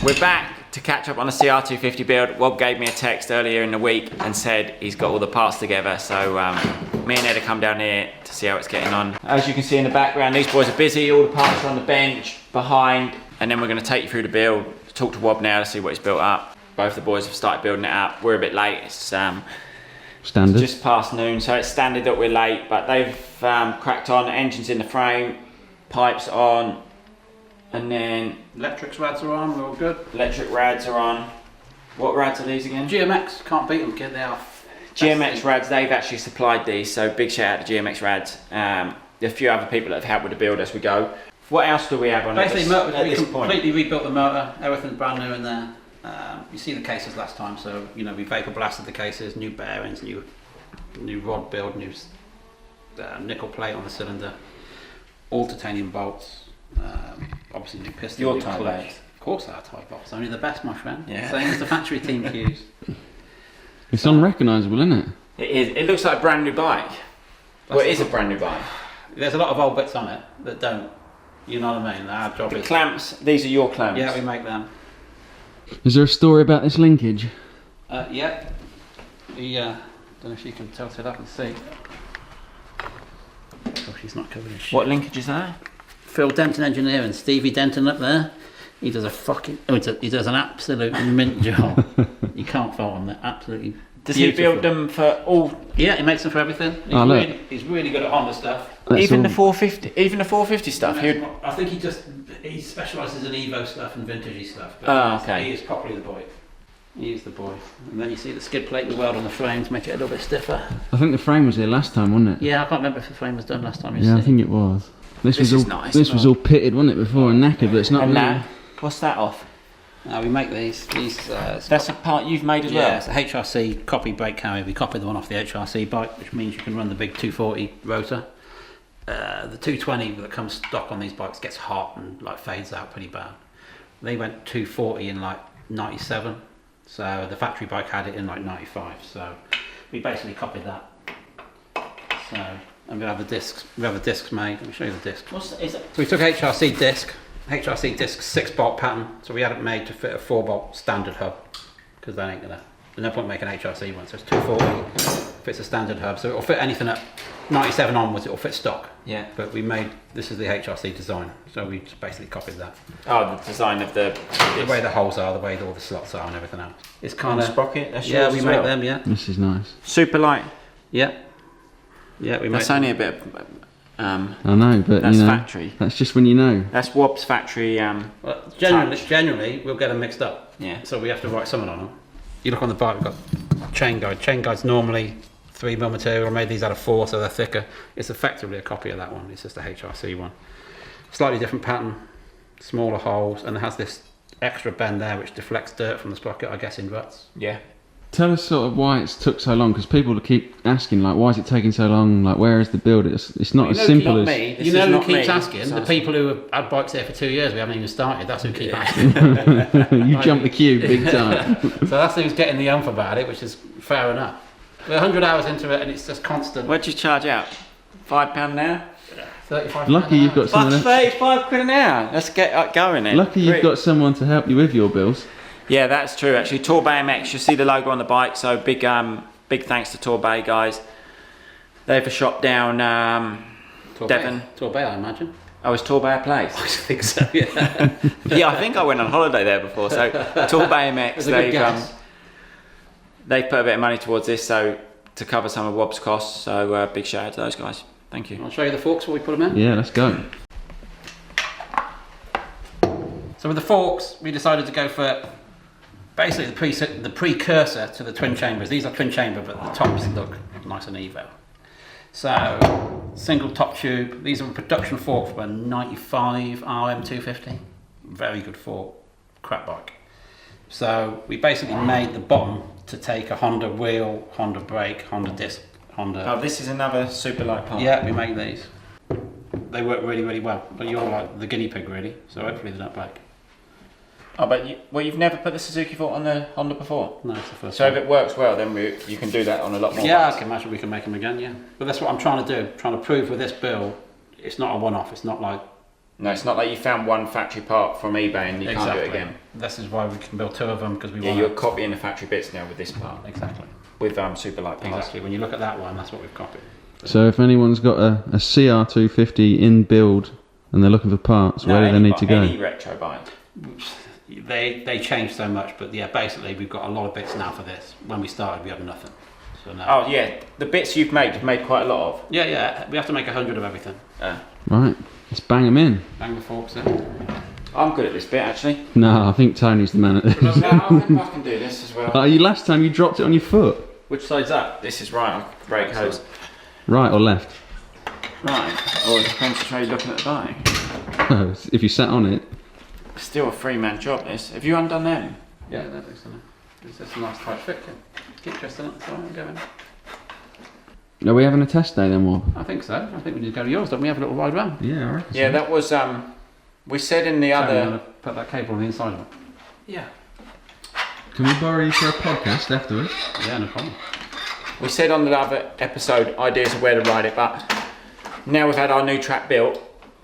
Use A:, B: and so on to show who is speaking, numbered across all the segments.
A: We're back to catch up on the CR250 build. Wob gave me a text earlier in the week and said he's got all the parts together, so me and Ed have come down here to see how it's getting on. As you can see in the background, these boys are busy, all the parts are on the bench, behind, and then we're going to take you through the build, talk to Wob now to see what he's built up. Both the boys have started building it up. We're a bit late, it's standard. Just past noon, so it's standard that we're late, but they've cracked on, engines in the frame, pipes on, and then
B: electric rads are on, we're all good.
A: Electric rads are on. What rads are these again?
B: GMX, can't beat them, kid, they are.
A: GMX rads, they've actually supplied these, so big shout out to GMX rads. A few other people that have helped with the build as we go. What else do we have on
B: basically, we completely rebuilt the motor, everything's brand new in there. You see the cases last time, so you know we vapor blasted the cases, new bearings, new rod build, new nickel plate on the cylinder, all titanium bolts, obviously new piston.
A: Your
B: new
A: type
B: clutch.
A: bolts.
B: Of course our type bolts, only the best, my friend.
A: Yeah.
B: Same as the factory team use.
C: It's unrecognisable, isn't it?
A: It is. It looks like a brand new bike. Well, it is a brand new bike.
B: There's a lot of old bits on it that don't. You know what I mean? Our job is.
A: Clamps. These are your clamps.
B: Yeah, we make them.
C: Is there a story about this linkage?
B: Yeah. Don't know if you can tilt it up and see. Oh, she's not covered in shit.
A: What linkage is that?
B: Phil Denton Engineering, Stevie Denton up there. He does a fucking. He does an absolute mint job. You can't fault him. They're absolutely.
A: Does
B: beautiful.
A: he build them for all?
B: Yeah, he makes them for everything. He's really good at Honda stuff.
A: Even the 450, even the 450 stuff.
B: I think he specialises in Evo stuff and vintagey stuff. But
A: okay.
B: He is properly the boy. He is the boy. And then you see the skid plate we weld on the frame to make it a little bit stiffer.
C: I think the frame was here last time, wasn't it?
B: Yeah, I can't remember if the frame was done last time.
C: Yeah, I think it was. This was
A: nice.
C: This was all pitted, wasn't it, before and knackered, but it's not.
A: And
C: really.
A: now, what's that off?
B: We make these.
A: That's a part you've made as well?
B: Yeah, it's a HRC copy brake carrier. We copied the one off the HRC bike, which means you can run the big 240 rotor. The 220 that comes stock on these bikes gets hot and like fades out pretty bad. They went 240 in like 97, so the factory bike had it in like 95. So we basically copied that. So and we have the discs. We have the discs made. Let me show you the discs. So we took HRC disc 6-bolt pattern. So we had it made to fit a 4-bolt standard hub because they ain't gonna. There's no point making an HRC one. So it's 240. Fits a standard hub, so it'll fit anything up 97 onwards. It'll fit stock.
A: Yeah.
B: But we made this is the HRC design, so we just basically copied that.
A: Oh, the design of the
B: way the holes are, the way all the slots are, and everything else. It's kind of
A: sprocket. That's
B: yeah,
A: yours
B: we
A: as
B: make
A: well?
B: them. Yeah.
C: This is nice.
A: Superlite.
B: Yeah. Yeah, we make.
A: That's only a bit.
C: I know, but
A: that's
C: you know,
A: factory.
C: That's just when you know.
A: That's Wobb's factory.
B: Well, generally, we'll get them mixed up.
A: Yeah.
B: So we have to write something on them. You look on the bike, we've got chain guide. Chain guide's normally 3mm material. I made these out of 4, so they're thicker. It's effectively a copy of that one. It's just a HRC one. Slightly different pattern, smaller holes, and it has this extra bend there which deflects dirt from the sprocket, I guess, in ruts.
A: Yeah.
C: Tell us sort of why it's took so long, because people keep asking, like, why is it taking so long? Like, where is the build? It's not as simple as.
B: You know who keeps asking? The people who have had bikes here for 2 years, we haven't even started. That's who keep asking.
C: You jumped the queue big time.
B: So that's who's getting the ump about it, which is fair enough. We're 100 hours into it, and it's just constant.
A: What'd you charge out? £5 an hour?
B: 35.
C: Lucky you've got someone.
A: 35 quid an hour. Let's get going then.
C: Lucky you've got someone to help you with your bills.
A: Yeah, that's true. Actually, Torbay MX. You see the logo on the bike. So big thanks to Torbay guys. They have a shop down Devon.
B: Torbay, I imagine.
A: Oh, is Torbay a place?
B: I think so. Yeah.
A: Yeah, I think I went on holiday there before. So Torbay MX. They've put a bit of money towards this, so to cover some of Wobb's costs. So big shout out to those guys. Thank you.
B: I'll show you the forks before we put them in.
C: Yeah, let's go.
B: So with the forks, we decided to go for basically the precursor to the twin chambers. These are twin chamber, but the tops look nice and Evo. So single top tube. These are a production fork for a 95 RM250. Very good fork, crap bike. So we basically made the bottom to take a Honda wheel, Honda brake, Honda disc, Honda.
A: Oh, this is another Superlite part.
B: Yeah, we make these. They work really, really well. But you're like the guinea pig, really. So hopefully they don't break.
A: Oh, but you've never put the Suzuki fork on the Honda before?
B: No, it's the first
A: So
B: time.
A: if it works well, then you can do that on a lot more
B: Yeah,
A: bikes.
B: I can imagine we can make them again, yeah. But that's what I'm trying to do. Trying to prove with this build, it's not a one-off. It's not like
A: No, it's not like you found one factory part from eBay and you can't do it again.
B: This is why we can build 2 of them, because we want.
A: You're copying the factory bits now with this part.
B: Exactly.
A: With Superlite parts.
B: Exactly. When you look at that one, that's what we've copied.
C: So if anyone's got a CR250 in build and they're looking for parts, where do they need to go?
A: Any retro bike.
B: They changed so much, but yeah, basically we've got a lot of bits now for this. When we started, we had nothing. So now.
A: Oh yeah, the bits you've made quite a lot of.
B: Yeah, we have to make 100 of everything.
C: Right, let's bang them in.
B: Bang the forks in.
A: I'm good at this bit actually.
C: No, I think Tony's the man at this.
A: No, I can do this as well.
C: Last time you dropped it on your foot.
A: Which side's that? This is right, brake hose.
C: Right or left?
A: Right, or it depends which way you're looking at the bike.
C: Oh, if you sat on it.
A: Still a 3-man job this. Have you undone them?
B: Yeah, that looks nice. It's just a nice tight fit. Keep twisting it, so I'm going.
C: Are we having a test day then, Wob?
B: I think so. I think we need to go to yours, don't we? Have a little ride round.
C: Yeah, I reckon
A: Yeah,
C: so.
A: that was, we said in the
B: So
A: other...
B: we're going to put that cable on the inside of it.
A: Yeah.
C: Can we borrow you for a podcast afterwards?
B: Yeah, no problem.
A: We said on the other episode ideas of where to ride it, but now we've had our new track built,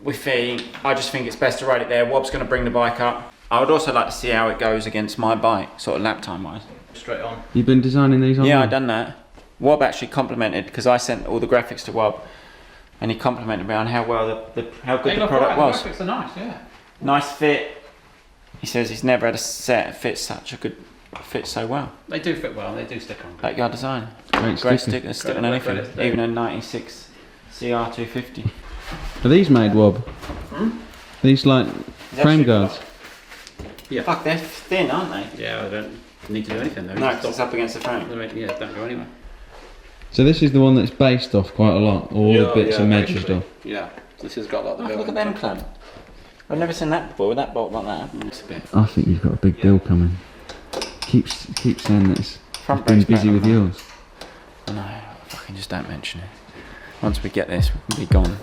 A: I just think it's best to ride it there. Wob's going to bring the bike up. I would also like to see how it goes against my bike, sort of lap time wise.
B: Straight on.
C: You've been designing these on?
A: Yeah, I've done that. Wob actually complimented, because I sent all the graphics to Wob, and he complimented me on how well how good the product was.
B: The graphics are nice, yeah.
A: Nice fit. He says he's never had a set fit so well.
B: They do fit well, they do stick on.
A: Backyard design.
C: Great
A: sticker on anything, even a 96 CR250.
C: Are these made, Wob? These like frame guards?
B: Yeah.
A: Fuck, they're thin, aren't they?
B: Yeah, I don't need to do anything though.
A: No, because it's up against the frame.
B: Yeah, don't go anywhere.
C: So this is the one that's based off quite a lot, all the bits are measured off.
B: Yeah, this has got like the
A: Look at them clamp. I've never seen that before with that bolt like that.
B: It's a bit.
C: I think you've got a big deal coming. Keep saying this.
A: Front
C: I've been
A: brake's
C: busy
A: better
C: with
A: than
C: yours.
A: that. No, fucking just don't mention it. Once we get this, we'll be gone.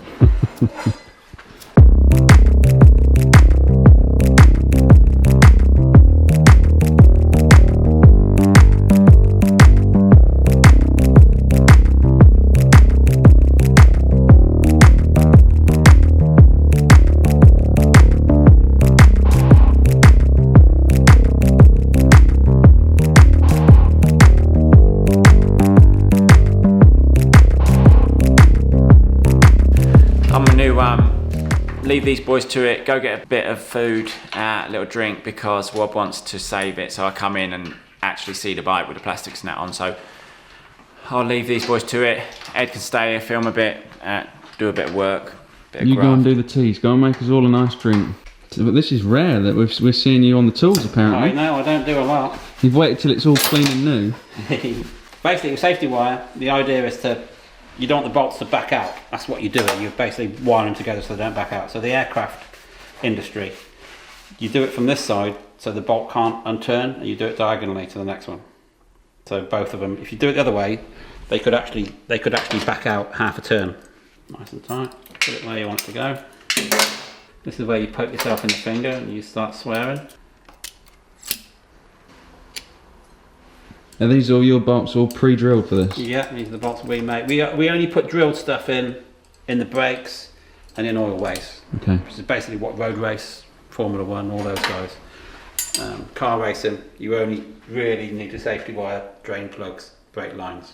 A: Leave these boys to it, go get a bit of food, a little drink, because Wob wants to save it, so I come in and actually see the bike with the plastic snap on. So I'll leave these boys to it. Ed can stay here, film a bit, do a bit of work,
C: You go and do the teas, go and make us all a nice drink. But this is rare that we're seeing you on the tools apparently.
B: No, I don't do a lot.
C: You've waited till it's all clean and new.
B: Basically, with safety wire, the idea is you don't want the bolts to back out. That's what you do. You basically wire them together so they don't back out. So the aircraft industry, you do it from this side so the bolt can't unturn, and you do it diagonally to the next one. So both of them, if you do it the other way, they could actually back out half a turn. Nice and tight. Put it where you want it to go. This is where you poke yourself in the finger and you start swearing.
C: Are these all your bolts all pre-drilled for this?
B: Yeah, these are the bolts we make. We only put drilled stuff in the brakes and in oil waste.
C: Okay.
B: Which is basically what road race, Formula 1, all those guys. Car racing, you only really need a safety wire, drain plugs, brake lines.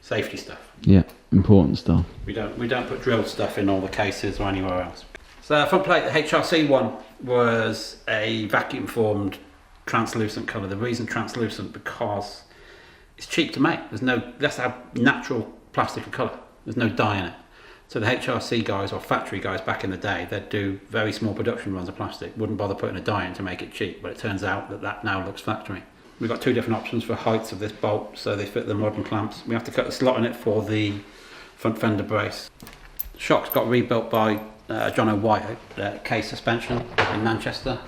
B: Safety stuff.
C: Yeah, important stuff.
B: We don't put drilled stuff in all the cases or anywhere else. So front plate, the HRC one was a vacuum formed translucent colour. The reason translucent, because it's cheap to make. That's our natural plastic of colour. There's no dye in it. So the HRC guys or factory guys back in the day, they'd do very small production runs of plastic, wouldn't bother putting a dye in to make it cheap, but it turns out that now looks factory. We've got two different options for heights of this bolt, so they fit the modern clamps. We have to cut the slot in it for the front fender brace. The shock's got rebuilt by John O'White at Kecks Suspension in Manchester.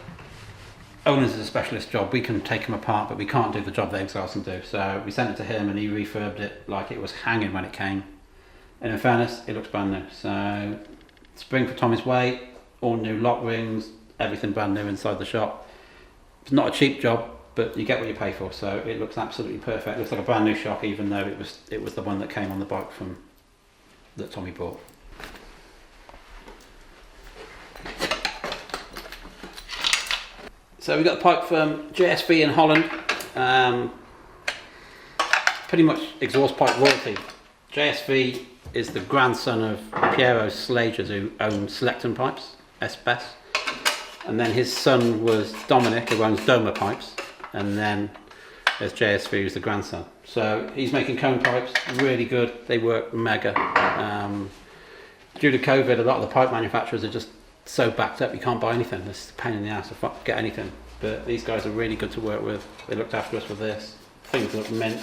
B: Ohlins is a specialist job. We can take them apart, but we can't do the job they exhaust and do. So we sent it to him and he refurbed it like it was hanging when it came. And in fairness, it looks brand new. So spring for Tommy's weight, all new lock rings, everything brand new inside the shop. It's not a cheap job, but you get what you pay for. So it looks absolutely perfect. It looks like a brand new shock, even though it was the one that came on the bike that Tommy bought. So we got the pipe from JSV in Holland. Pretty much exhaust pipe royalty. JSV is the grandson of Piero Slagers, who owns Selecton Pipes, SBS. And then his son was Dominic, who owns Doma Pipes. And then there's JSV, who's the grandson. So he's making cone pipes, really good. They work mega. Due to COVID, a lot of the pipe manufacturers are just so backed up, you can't buy anything. It's a pain in the ass to get anything. But these guys are really good to work with. They looked after us with this. Things look mint.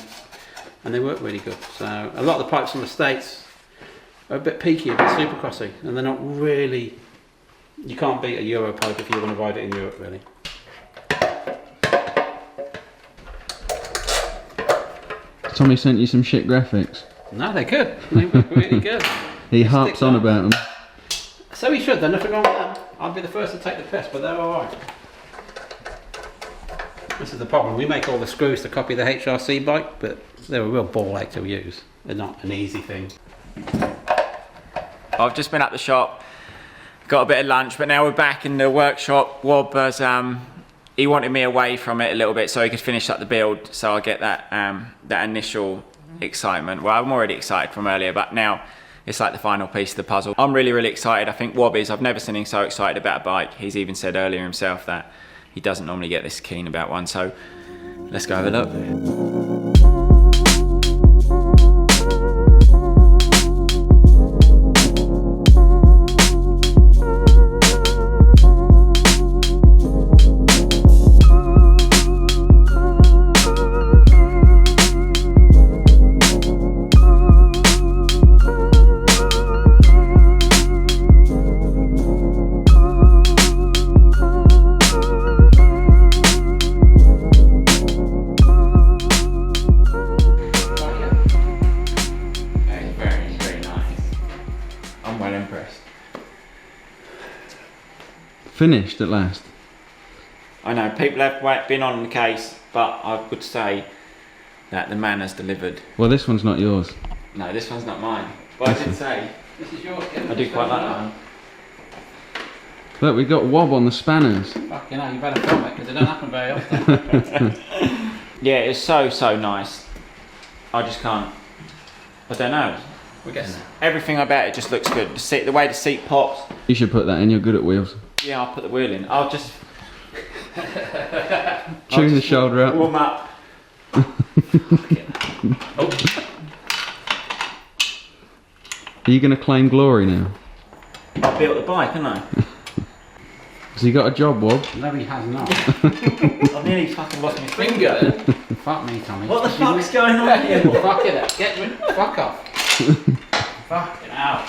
B: And they work really good. So a lot of the pipes from the States are a bit peaky, a bit supercrossy, and they're not really. You can't beat a Euro pipe if you want to ride it in Europe, really.
C: Tommy sent you some shit graphics.
B: No, they're good. They look really good.
C: He harps on about them.
B: So he should. There's nothing wrong with them. I'd be the first to take the piss, but they're all right. This is the problem. We make all the screws to copy the HRC bike, but they're a real ball ache to use. They're not an easy thing.
A: I've just been at the shop, got a bit of lunch, but now we're back in the workshop. Wob has, he wanted me away from it a little bit so he could finish up the build, so I get that that initial excitement. Well, I'm already excited from earlier, but now it's like the final piece of the puzzle. I'm really, really excited. I think Wob is. I've never seen him so excited about a bike. He's even said earlier himself that he doesn't normally get this keen about one, so let's go have a look.
C: Finished at last.
A: I know, people have been on the case, but I would say that the man has delivered.
C: Well, this one's not yours.
A: No, this one's not mine. But I did say,
B: This is yours.
A: I do quite like that one.
C: Look, we got Wob on the spanners.
B: Fucking hell, you better film it because it don't happen very often.
A: Yeah, it's so nice. I just can't. I don't know.
B: We're getting there.
A: Everything about it just looks good. The way the seat pops.
C: You should put that in, you're good at wheels.
A: Yeah, I'll put the wheel in. I'll just
C: Tune the shoulder up.
A: warm up.
B: Oh.
C: Are you going to claim glory now?
A: I built the bike, haven't I?
C: Has he got a job, Wob?
B: No, he has not.
A: I've nearly fucking lost my finger.
B: Fuck me, Tommy.
A: What the fuck's going on here?
B: Fuck it. Get rid. Fuck off. Fucking hell.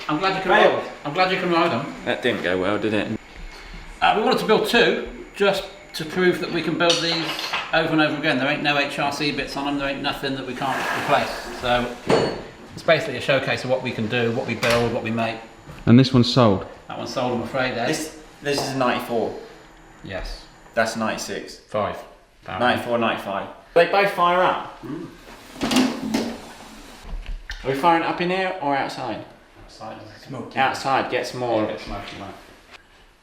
B: I'm glad you can ride. I'm glad you can ride them.
A: That didn't go well, did it?
B: We wanted to build two, just to prove that we can build these over and over again. There ain't no HRC bits on them. There ain't nothing that we can't replace. So it's basically a showcase of what we can do, what we build, what we make.
C: And this one's sold.
B: That one's sold, I'm afraid. There.
A: This is a 94.
B: Yes.
A: That's 96.
B: 5.
A: 94, 95. They both fire up.
B: Mm.
A: Are we firing up in here or outside?
B: Outside.
A: Outside gets more.
B: Yeah, gets smoky, mate.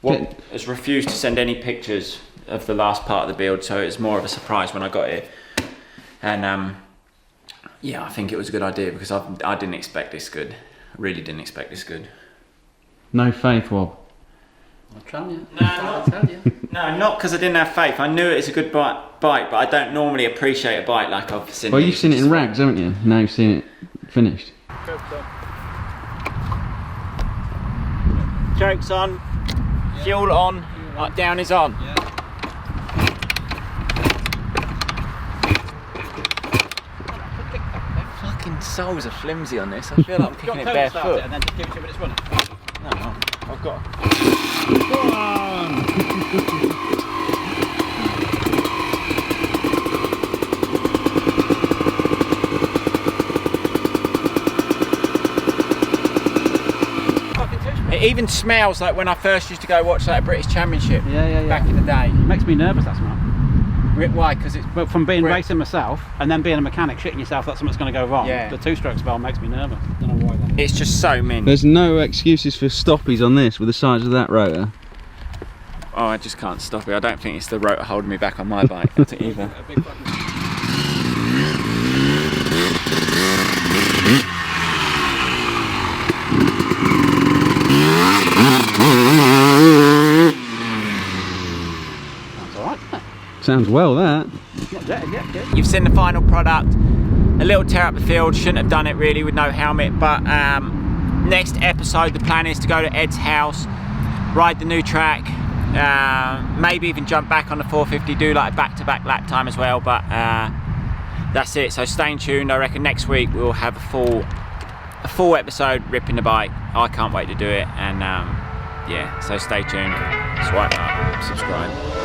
A: What has refused to send any pictures of the last part of the build, so it's more of a surprise when I got it. And yeah, I think it was a good idea because I didn't expect this good. I really didn't expect this good.
C: No faith, Wob.
B: I'll tell you.
A: No,
B: I'll tell you.
A: No, not because I didn't have faith. I knew it's a good bike, but I don't normally appreciate a bike like I've seen.
C: Well, you've seen it in rags, haven't you? Now you've seen it finished.
A: Chokes on, fuel on, like down is on.
B: Yeah.
A: Fucking soles are flimsy on this. I feel like I'm kicking it barefoot.
B: And then just give it 2 minutes running.
A: No, I've got. It even smells like when I first used to go watch that British Championship.
B: Yeah.
A: Back in the day.
B: It makes me nervous, that smell.
A: Why? Because it's.
B: But from being
A: Brit-
B: racing myself and then being a mechanic shitting yourself that something's going to go wrong,
A: Yeah.
B: the two-stroke smell makes me nervous. Don't know why that is.
A: It's just so mint.
C: There's no excuses for stoppies on this with the size of that rotor.
A: Oh, I just can't stop it. I don't think it's the rotor holding me back on my bike either.
C: Sounds well, that.
A: You've seen the final product. A little tear up the field. Shouldn't have done it really with no helmet, but next episode the plan is to go to Ed's house, ride the new track, maybe even jump back on the 450, do like a back-to-back lap time as well, but that's it. So stay tuned. I reckon next week we'll have a full episode ripping the bike. I can't wait to do it, and yeah, so stay tuned, swipe up, subscribe.